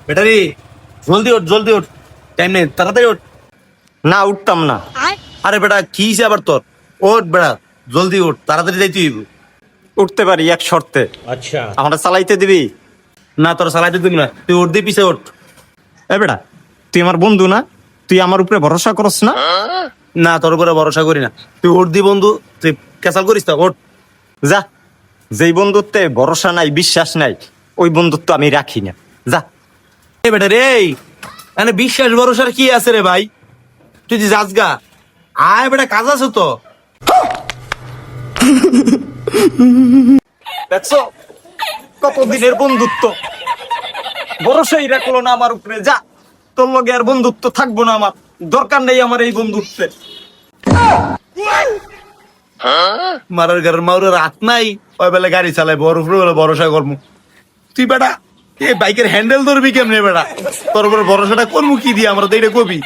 Battery জলদি ওঠ time নেই, তাড়াতাড়ি ওঠ। না উঠতাম না। আরে বেটা কি হইছে আবার তোর? ওঠ বেটা, জলদি ওঠ, তাড়াতাড়ি যাইতে হইব। উঠতে পারি এক শর্তে। আচ্ছা, আমরা চালাইতে দিবি? না তোর চালাইতে দিবি না, তুই ওঠ দিয়ে পিছে ওঠ। এ বেটা, তুই আমার বন্ধু না? তুই আমার উপরে ভরসা করস না? না তোর উপরে ভরসা করি না, তুই ওঠ দি বন্ধু, তুই ক্যাসাল করিস না, ওঠ। যা, যেই বন্ধুত্বে ভরসা নাই, বিশ্বাস নাই, ওই বন্ধুত্ব আমি রাখি না। যা। এ বেটা রে, মানে বিশ্বাস ভরসার কি আছে রে ভাই? তুই যে যাস গা, আয় বেটা, কাজ আছে তো। দেখছো কতদিনের বন্ধুত্ব, ভরসাই রাখলো না আমার উপরে। যা, তোর লগে আর বন্ধুত্ব থাকবো না, আমার দরকার নেই আমার এই বন্ধুত্বের। মারার গাড়ির মাউরের রাত নাই, ওই বেলা গাড়ি চালাই, বড় উপরে বেলা ভরসা করবো। তুই বেটা এই বাইকের হ্যান্ডেল ধরবি কেমনে বেটা? তোর উপরে ভরসাটা করবো কি দিয়ে, আমরা তো এটা কবি।